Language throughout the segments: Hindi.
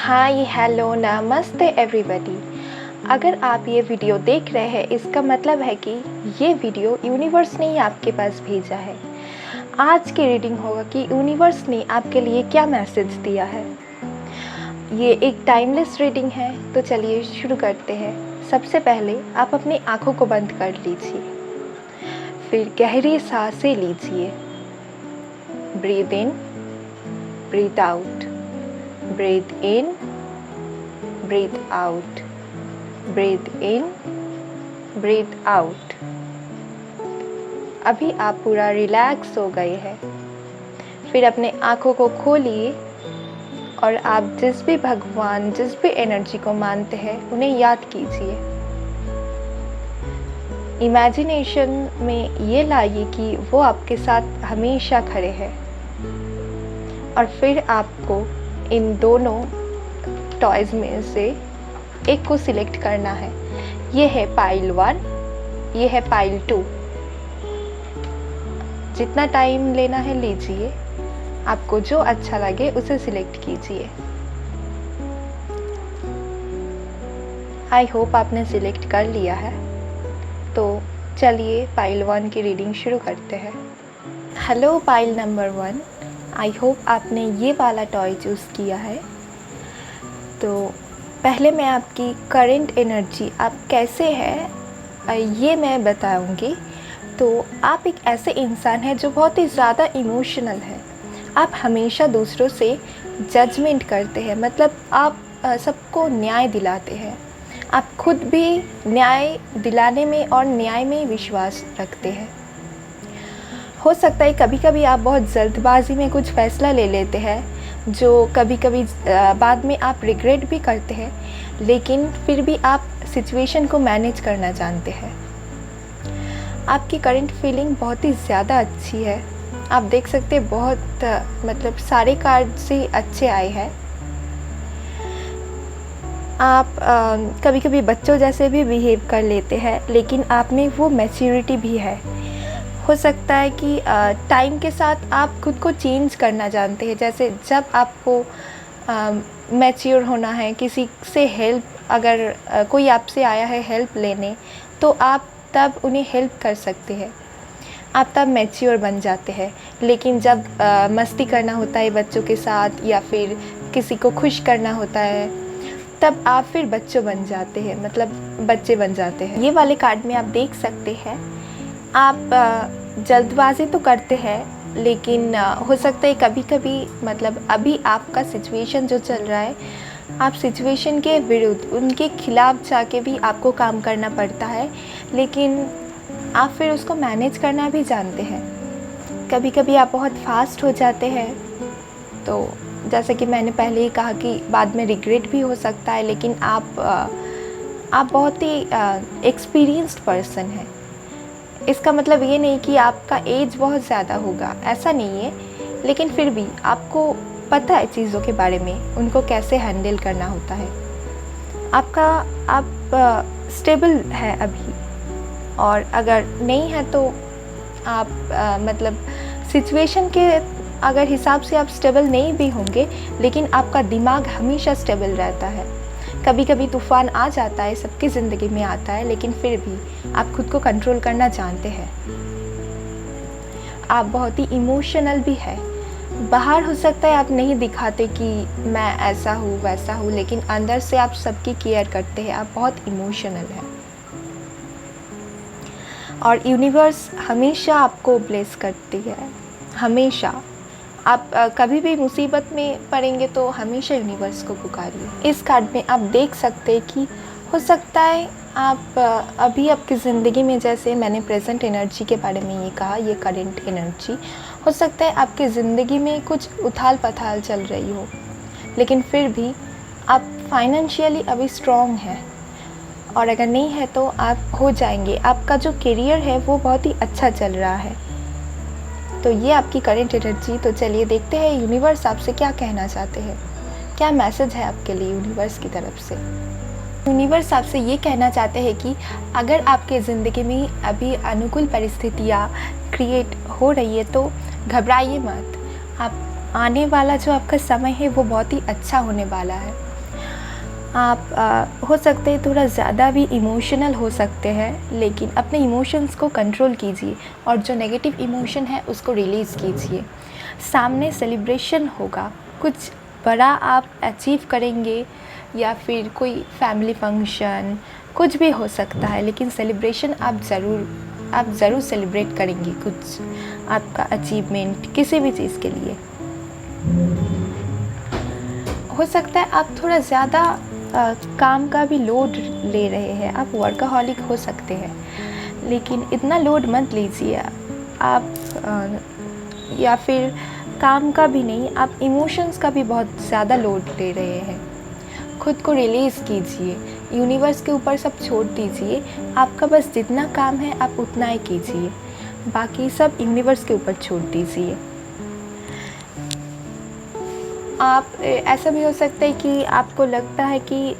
हाय हेलो नमस्ते एवरीबॉडी। अगर आप ये वीडियो देख रहे हैं इसका मतलब है कि ये वीडियो यूनिवर्स ने ही आपके पास भेजा है। आज की रीडिंग होगा कि यूनिवर्स ने आपके लिए क्या मैसेज दिया है। ये एक टाइमलेस रीडिंग है, तो चलिए शुरू करते हैं। सबसे पहले आप अपनी आँखों को बंद कर लीजिए, फिर गहरी सांसें लीजिए। Breathe in, breathe out, breathe in, breathe out, breathe in, breathe out। अभी आप पूरा रिलैक्स हो गए हैं। फिर अपने आँखों को खोलिए और आप जिस भी भगवान, जिस भी एनर्जी को मानते हैं उन्हें याद कीजिए। इमेजिनेशन में ये लाइए कि वो आपके साथ हमेशा खड़े हैं। और फिर आपको इन दोनों टॉयज़ में से एक को सिलेक्ट करना है। ये है पाइल 1, ये है पाइल 2। जितना टाइम लेना है लीजिए, आपको जो अच्छा लगे उसे सिलेक्ट कीजिए। आई होप आपने सिलेक्ट कर लिया है। तो चलिए पाइल 1 की रीडिंग शुरू करते हैं। Hello pile number 1, I hope आपने ये वाला टॉय चूज़ किया है। तो पहले मैं आपकी करंट एनर्जी आप कैसे है ये मैं बताऊंगी। तो आप एक ऐसे इंसान हैं जो बहुत ही ज़्यादा इमोशनल है। आप हमेशा दूसरों से जजमेंट करते हैं, मतलब आप सबको न्याय दिलाते हैं। आप खुद भी न्याय दिलाने में और न्याय में विश्वास रखते हैं। हो सकता है कभी कभी आप बहुत जल्दबाजी में कुछ फ़ैसला ले लेते हैं जो कभी कभी बाद में आप रिग्रेट भी करते हैं, लेकिन फिर भी आप सिचुएशन को मैनेज करना जानते हैं। आपकी करंट फीलिंग बहुत ही ज़्यादा अच्छी है। आप देख सकते हैं बहुत मतलब सारे कार्ड्स ही अच्छे आए हैं। आप कभी कभी बच्चों जैसे भी बिहेव कर लेते हैं, लेकिन आप में वो मैच्योरिटी भी है। हो सकता है कि टाइम के साथ आप खुद को चेंज करना जानते हैं। जैसे जब आपको मैच्योर होना है, किसी से हेल्प, अगर कोई आपसे आया है हेल्प लेने, तो आप तब उन्हें हेल्प कर सकते हैं। आप तब मैच्योर बन जाते हैं। लेकिन जब मस्ती करना होता है बच्चों के साथ या फिर किसी को खुश करना होता है, तब आप फिर बच्चों बन जाते हैं, मतलब बच्चे बन जाते हैं। ये वाले कार्ड में आप देख सकते हैं आप जल्दबाजी तो करते हैं, लेकिन हो सकता है कभी कभी, मतलब अभी आपका सिचुएशन जो चल रहा है, आप सिचुएशन के विरुद्ध, उनके खिलाफ जाके भी आपको काम करना पड़ता है, लेकिन आप फिर उसको मैनेज करना भी जानते हैं। कभी कभी आप बहुत फास्ट हो जाते हैं, तो जैसे कि मैंने पहले ही कहा कि बाद में रिग्रेट भी हो सकता है, लेकिन आप बहुत ही एक्सपीरियंस्ड पर्सन हैं। इसका मतलब ये नहीं कि आपका एज बहुत ज़्यादा होगा, ऐसा नहीं है, लेकिन फिर भी आपको पता है चीज़ों के बारे में, उनको कैसे हैंडल करना होता है। आप स्टेबल है अभी, और अगर नहीं है तो आप मतलब सिचुएशन के अगर हिसाब से आप स्टेबल नहीं भी होंगे, लेकिन आपका दिमाग हमेशा स्टेबल रहता है। कभी कभी तूफ़ान आ जाता है, सबकी ज़िंदगी में आता है, लेकिन फिर भी आप खुद को कंट्रोल करना जानते हैं। आप बहुत ही इमोशनल भी है। बाहर हो सकता है आप नहीं दिखाते कि मैं ऐसा हूँ वैसा हूँ, लेकिन अंदर से आप सबकी केयर करते हैं। आप बहुत इमोशनल हैं और यूनिवर्स हमेशा आपको ब्लेस करती है। हमेशा आप कभी भी मुसीबत में पड़ेंगे तो हमेशा यूनिवर्स को पुकारिए। इस कार्ड में आप देख सकते हैं कि हो सकता है आप अभी आपकी ज़िंदगी में, जैसे मैंने प्रेजेंट एनर्जी के बारे में ये कहा, ये करंट एनर्जी, हो सकता है आपकी ज़िंदगी में कुछ उथाल पथाल चल रही हो, लेकिन फिर भी आप फाइनेंशियली अभी स्ट्रॉन्ग हैं, और अगर नहीं है तो आप हो जाएंगे। आपका जो करियर है वो बहुत ही अच्छा चल रहा है। तो ये आपकी करंट एनर्जी। तो चलिए देखते हैं यूनिवर्स आपसे क्या कहना चाहते हैं, क्या मैसेज है आपके लिए यूनिवर्स की तरफ से। यूनिवर्स आपसे ये कहना चाहते हैं कि अगर आपके ज़िंदगी में अभी अनुकूल परिस्थितियाँ क्रिएट हो रही है तो घबराइए मत। आप आने वाला जो आपका समय है वो बहुत ही अच्छा होने वाला है। आप हो सकते हैं थोड़ा ज़्यादा भी इमोशनल हो सकते हैं, लेकिन अपने इमोशंस को कंट्रोल कीजिए और जो नेगेटिव इमोशन है उसको रिलीज़ कीजिए। सामने सेलिब्रेशन होगा, कुछ बड़ा आप अचीव करेंगे या फिर कोई फैमिली फंक्शन, कुछ भी हो सकता है, लेकिन सेलिब्रेशन आप ज़रूर सेलिब्रेट करेंगे कुछ आपका अचीवमेंट किसी भी चीज़ के लिए। हो सकता है आप थोड़ा ज़्यादा काम का भी लोड ले रहे हैं, आप वर्कaholic हो सकते हैं, लेकिन इतना लोड मत लीजिए आप। या फिर काम का भी नहीं, आप इमोशंस का भी बहुत ज़्यादा लोड ले रहे हैं। खुद को रिलीज़ कीजिए, यूनिवर्स के ऊपर सब छोड़ दीजिए। आपका बस जितना काम है आप उतना ही कीजिए, बाकी सब यूनिवर्स के ऊपर छोड़ दीजिए। आप ऐसा भी हो सकता है कि आपको लगता है कि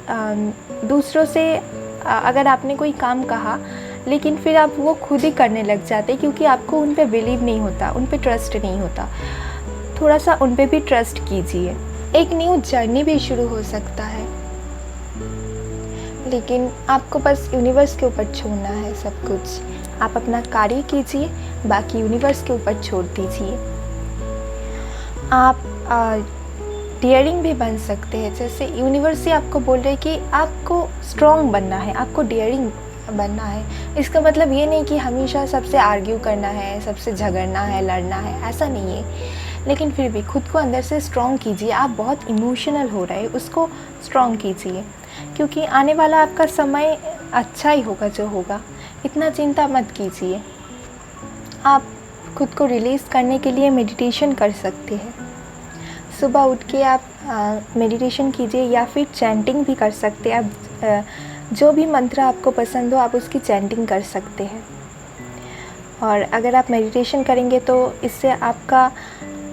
दूसरों से अगर आपने कोई काम कहा, लेकिन फिर आप वो खुद ही करने लग जाते हैं क्योंकि आपको उन पे बिलीव नहीं होता, उन पे ट्रस्ट नहीं होता। थोड़ा सा उन पे भी ट्रस्ट कीजिए। एक न्यू जर्नी भी शुरू हो सकता है, लेकिन आपको बस यूनिवर्स के ऊपर छोड़ना है सब कुछ। आप अपना कार्य कीजिए, बाकी यूनिवर्स के ऊपर छोड़ दीजिए। आप डेयरिंग भी बन सकते हैं, जैसे यूनिवर्स से आपको बोल रहे हैं कि आपको स्ट्रॉन्ग बनना है, आपको डेयरिंग बनना है। इसका मतलब ये नहीं कि हमेशा सबसे आर्ग्यू करना है, सबसे झगड़ना है, लड़ना है, ऐसा नहीं है। लेकिन फिर भी खुद को अंदर से स्ट्रॉन्ग कीजिए। आप बहुत इमोशनल हो रहे हैं, उसको स्ट्रॉन्ग कीजिए, क्योंकि आने वाला आपका समय अच्छा ही होगा जो होगा। इतना चिंता मत कीजिए। आप खुद को रिलीज़ करने के लिए मेडिटेशन कर सकते हैं। सुबह उठ के आप मेडिटेशन कीजिए या फिर चैंटिंग भी कर सकते हैं। आप जो भी मंत्र आपको पसंद हो आप उसकी चैंटिंग कर सकते हैं। और अगर आप मेडिटेशन करेंगे तो इससे आपका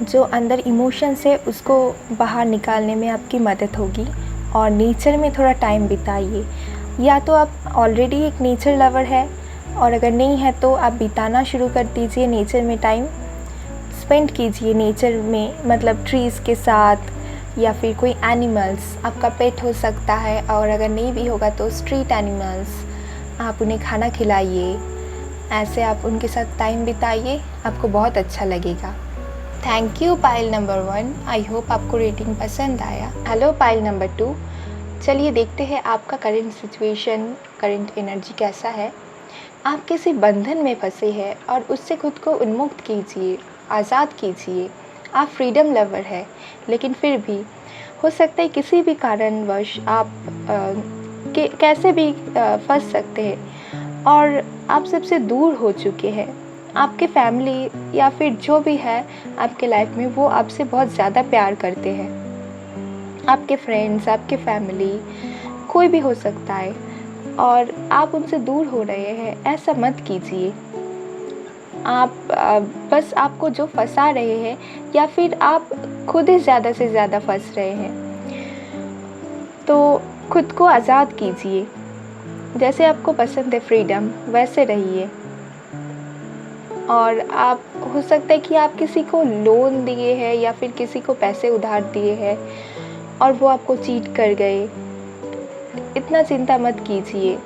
जो अंदर इमोशंस है उसको बाहर निकालने में आपकी मदद होगी। और नेचर में थोड़ा टाइम बिताइए। या तो आप ऑलरेडी एक नेचर लवर है, और अगर नहीं है तो आप बिताना शुरू कर दीजिए। नेचर में टाइम स्पेंड कीजिए, नेचर में मतलब ट्रीज़ के साथ, या फिर कोई एनिमल्स, आपका पेट हो सकता है, और अगर नहीं भी होगा तो स्ट्रीट एनिमल्स, आप उन्हें खाना खिलाइए। ऐसे आप उनके साथ टाइम बिताइए, आपको बहुत अच्छा लगेगा। Thank you pile number 1। I hope आपको रेटिंग पसंद आया। Hello pile number 2। चलिए देखते हैं आपका करंट सिचुएशन, करंट एनर्जी कैसा है। आप किसी बंधन में फंसे हैं और उससे खुद को उन्मुक्त कीजिए, आज़ाद कीजिए। आप फ्रीडम लवर है, लेकिन फिर भी हो सकता है किसी भी कारणवश आप कैसे भी फंस सकते हैं और आप सबसे दूर हो चुके हैं। आपके फैमिली या फिर जो भी है आपके लाइफ में, वो आपसे बहुत ज़्यादा प्यार करते हैं। आपके फ्रेंड्स, आपके फैमिली, कोई भी हो सकता है, और आप उनसे दूर हो रहे हैं। ऐसा मत कीजिए। आप बस आपको जो फंसा रहे हैं, या फिर आप खुद ही ज़्यादा से ज़्यादा फंस रहे हैं, तो खुद को आज़ाद कीजिए। जैसे आपको पसंद है फ्रीडम, वैसे रहिए। और आप हो सकता है कि आप किसी को लोन दिए हैं या फिर किसी को पैसे उधार दिए हैं और वो आपको चीट कर गए। इतना चिंता मत कीजिए।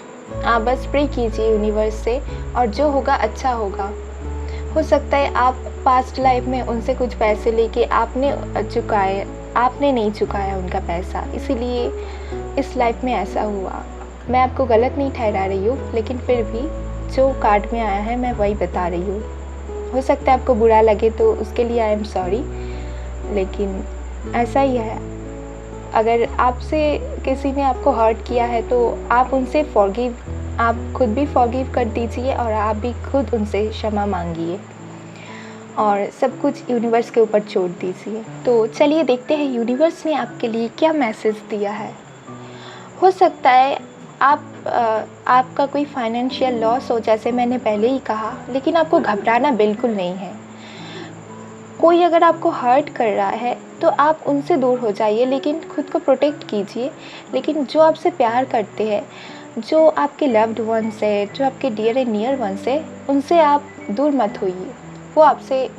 आप बस प्रे कीजिए यूनिवर्स से, और जो होगा अच्छा होगा। हो सकता है आप पास्ट लाइफ में उनसे कुछ पैसे लेके आपने नहीं चुकाया उनका पैसा, इसीलिए इस लाइफ में ऐसा हुआ। मैं आपको गलत नहीं ठहरा रही हूँ, लेकिन फिर भी जो कार्ड में आया है मैं वही बता रही हूँ। हो सकता है आपको बुरा लगे तो उसके लिए आई एम सॉरी, लेकिन ऐसा ही है। अगर आपसे किसी ने आपको हर्ट किया है तो आप उनसे आप खुद भी फॉरगिव कर दीजिए, और आप भी खुद उनसे क्षमा मांगिए, और सब कुछ यूनिवर्स के ऊपर छोड़ दीजिए। तो चलिए देखते हैं यूनिवर्स ने आपके लिए क्या मैसेज दिया है। हो सकता है आपका कोई फाइनेंशियल लॉस हो, जैसे मैंने पहले ही कहा, लेकिन आपको घबराना बिल्कुल नहीं है। कोई अगर आपको हर्ट कर रहा है तो आप उनसे दूर हो जाइए, लेकिन खुद को प्रोटेक्ट कीजिए। लेकिन जो आपसे प्यार करते हैं, जो आपके लव्ड वंस है, जो आपके डियर एंड नियर वंस है, उनसे आप दूर मत होइए। वो आपसे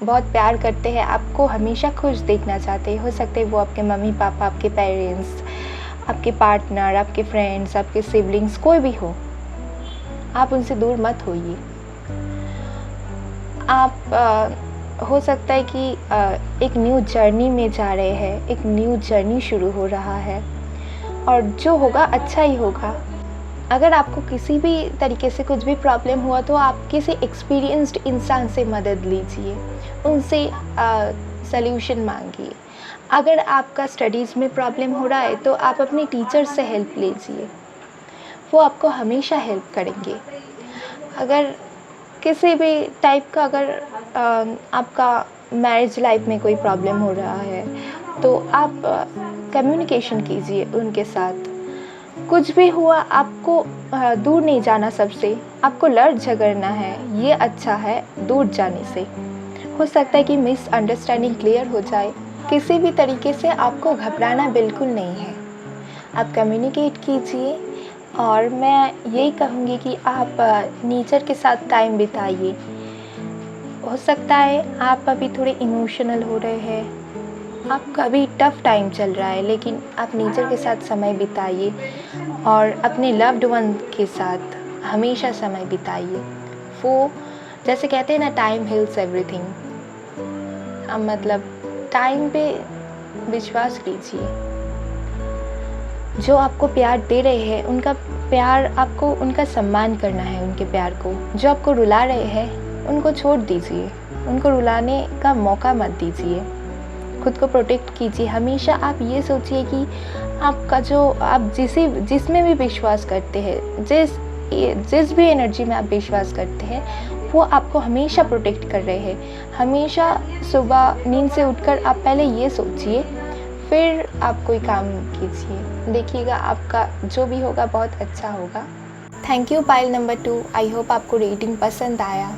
बहुत प्यार करते हैं, आपको हमेशा खुश देखना चाहते हैं। हो सकते हैं वो आपके मम्मी पापा, आपके पेरेंट्स, आपके पार्टनर, आपके फ्रेंड्स, आपके सिबलिंग्स, कोई भी हो, आप उनसे दूर मत होइए। आप हो सकता है कि एक न्यू जर्नी में जा रहे हैं, एक न्यू जर्नी शुरू हो रहा है और जो होगा अच्छा ही होगा। अगर आपको किसी भी तरीके से कुछ भी प्रॉब्लम हुआ तो आप किसी एक्सपीरियंस्ड इंसान से मदद लीजिए, उनसे सल्यूशन मांगिए। अगर आपका स्टडीज़ में प्रॉब्लम हो रहा है तो आप अपने टीचर से हेल्प लीजिए, वो आपको हमेशा हेल्प करेंगे। अगर किसी भी टाइप का अगर आपका मैरिज लाइफ में कोई प्रॉब्लम हो रहा है तो आप कम्युनिकेशन कीजिए उनके साथ। कुछ भी हुआ आपको दूर नहीं जाना सबसे, आपको लड़ झगड़ना है, ये अच्छा है दूर जाने से। हो सकता है कि मिसअंडरस्टैंडिंग क्लियर हो जाए। किसी भी तरीके से आपको घबराना बिल्कुल नहीं है, आप कम्युनिकेट कीजिए। और मैं यही कहूँगी कि आप नेचर के साथ टाइम बिताइए। हो सकता है आप अभी थोड़े इमोशनल हो रहे हैं, आपका अभी टफ़ टाइम चल रहा है, लेकिन आप नेचर के साथ समय बिताइए और अपने लव्ड वन के साथ हमेशा समय बिताइए। वो जैसे कहते हैं ना, टाइम हील्स एवरीथिंग। मतलब टाइम पे विश्वास कीजिए। जो आपको प्यार दे रहे हैं उनका प्यार, आपको उनका सम्मान करना है, उनके प्यार को। जो आपको रुला रहे हैं उनको छोड़ दीजिए, उनको रुलाने का मौका मत दीजिए। खुद को प्रोटेक्ट कीजिए। हमेशा आप ये सोचिए कि आपका जो आप जिसमें भी विश्वास करते हैं, जिस भी एनर्जी में आप विश्वास करते हैं, वो आपको हमेशा प्रोटेक्ट कर रहे हैं। हमेशा सुबह नींद से उठकर आप पहले ये सोचिए, फिर आप कोई काम कीजिए। देखिएगा आपका जो भी होगा बहुत अच्छा होगा। Thank you pile number 2। I hope आपको रीडिंग पसंद आया।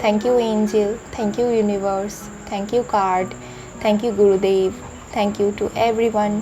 Thank you angel, thank you universe, thank you card, thank you Gurudev, thank you to everyone